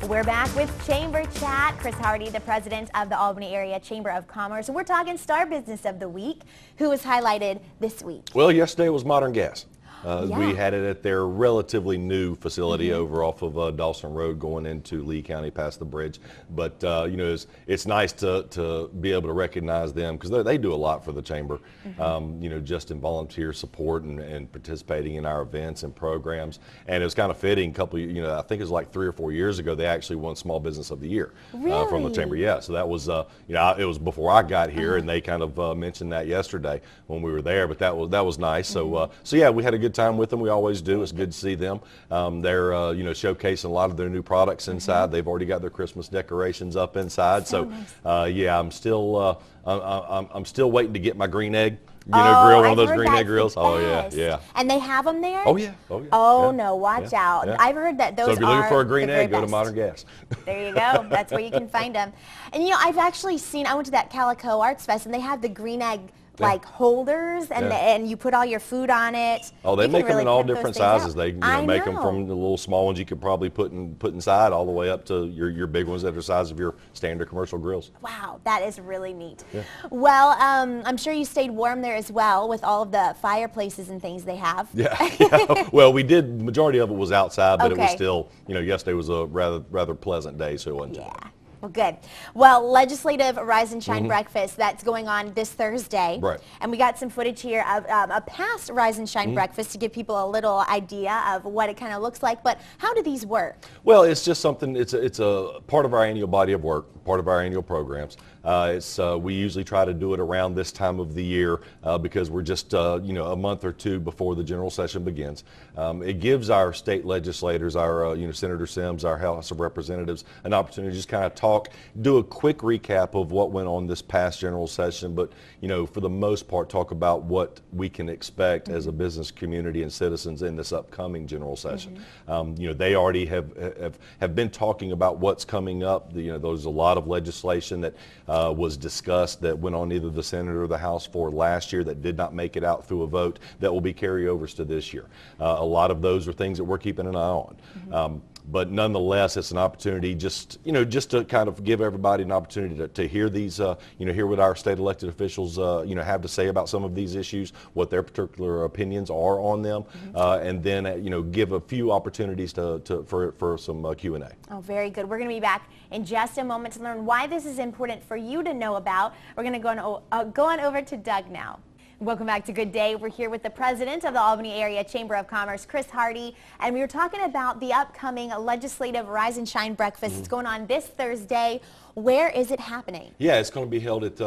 We're back with Chamber Chat. Chris Hardy, the president of the Albany Area Chamber of Commerce. We're talking Star Business of the Week. Who was highlighted this week? Well, yesterday was Modern Gas. Yeah. We had it at their relatively new facility over off of Dawson Road going into Lee County past the bridge. But, you know, it's nice to be able to recognize them because they do a lot for the Chamber, you know, just in volunteer support and participating in our events and programs. And it was kind of fitting, you know, I think it was like 3 or 4 years ago, they actually won Small Business of the Year from the Chamber. Yeah, so that was, you know, it was before I got here and they kind of mentioned that yesterday when we were there, but that was nice. So yeah, we had a good time with them. We always do. It's good to see them. They're you know, showcasing a lot of their new products inside. They've already got their Christmas decorations up inside. So nice. Yeah, I'm still waiting to get my green egg. You know, grill, one of those green egg grills. Oh yeah, yeah. And they have them there? Oh yeah, oh yeah. Oh yeah. no, watch out. Yeah. I've heard that those are. So if you're looking for a green egg, go to Modern Gas. There you go. That's where you can find them. And you know, I've actually seen. I went to that Calico Arts Fest, and they have the green egg like holders, and and you put all your food on it. Oh, they make them in all different sizes. Out. They make them from the little small ones you could probably put inside, all the way up to your big ones that are the size of your standard commercial grills. Wow, that is really neat. Yeah. Well, I'm sure you stayed warm there as well with all of the fireplaces and things they have. Yeah, yeah. Well, we did. Majority of it was outside, but it was still, you know, yesterday was a rather pleasant day, so it wasn't too bad. Well, good. Well, legislative Rise and Shine breakfast, that's going on this Thursday. Right. And we got some footage here of a past Rise and Shine breakfast to give people a little idea of what it kind of looks like. But how do these work? Well, it's just something, it's a part of our annual body of work, part of our annual programs. We usually try to do it around this time of the year because we're just, you know, a month or two before the general session begins. It gives our state legislators, our, you know, Senator Sims, our House of Representatives, an opportunity to just kind of talk, do a quick recap of what went on this past general session, but, you know, for the most part, talk about what we can expect as a business community and citizens in this upcoming general session. You know, they already have been talking about what's coming up. You know, there's a lot of legislation that was discussed that went on either the Senate or the House for last year that did not make it out through a vote that will be carryovers to this year. A lot of those are things that we're keeping an eye on. But nonetheless, it's an opportunity just to kind of give everybody an opportunity to hear these, you know, hear what our state elected officials, you know, have to say about some of these issues, what their particular opinions are on them, and then, you know, give a few opportunities for some Q&A. Oh, very good. We're going to be back in just a moment to learn why this is important for you to know about. We're going to go on over to Doug now. Welcome back to Good Day. We're here with the president of the Albany Area Chamber of Commerce, Chris Hardy, and we were talking about the upcoming legislative Rise and Shine breakfast. It's going on this Thursday. Where is it happening? Yeah, it's going to be held at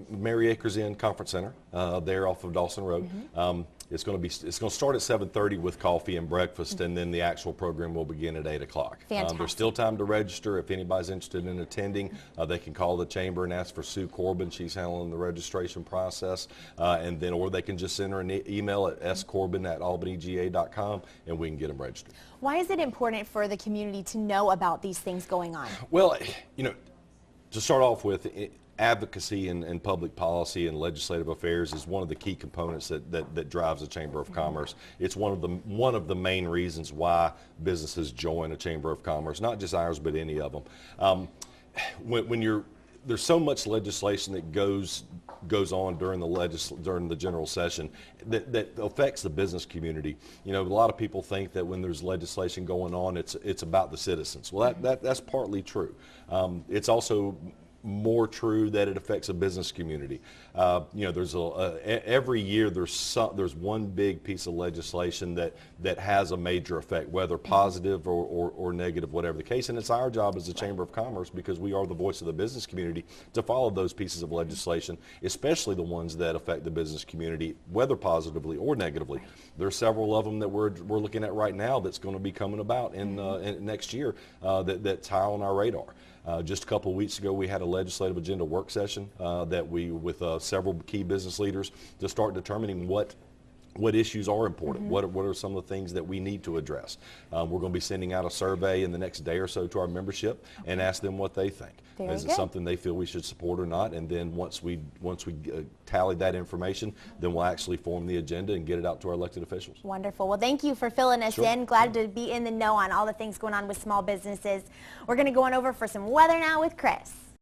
Mary Acres Inn Conference Center, there off of Dawson Road. It's going to start at 7:30 with coffee and breakfast, and then the actual program will begin at 8 o'clock. There's still time to register. If anybody's interested in attending, they can call the chamber and ask for Sue Corbin. She's handling the registration process, and then or they can just send her an email at scorbin@albanega.com, and we can get them registered. Why is it important for the community to know about these things going on? Well, you know, to start off with, advocacy and public policy and legislative affairs is one of the key components that drives the Chamber of Commerce. It's one of the main reasons why businesses join a Chamber of Commerce, not just ours, but any of them. There's so much legislation that goes on during the general session that affects the business community. You know, a lot of people think that when there's legislation going on, it's about the citizens. Well, that's partly true. It's also more true that it affects a business community. You know, there's every year there's one big piece of legislation that has a major effect, whether positive or negative, whatever the case. And it's our job as the Chamber of Commerce, because we are the voice of the business community, to follow those pieces of legislation, especially the ones that affect the business community, whether positively or negatively. There are several of them that we're looking at right now that's going to be coming about in next year that's high on our radar. Just a couple of weeks ago, we had a legislative agenda work session with several key business leaders to start determining what what issues are important, what are some of the things that we need to address. We're going to be sending out a survey in the next day or so to our membership and ask them what they think. Is it something they feel we should support or not? And then once we tally that information, then we'll actually form the agenda and get it out to our elected officials. Wonderful. Well, thank you for filling us in. Glad to be in the know on all the things going on with small businesses. We're going to go on over for some weather now with Chris.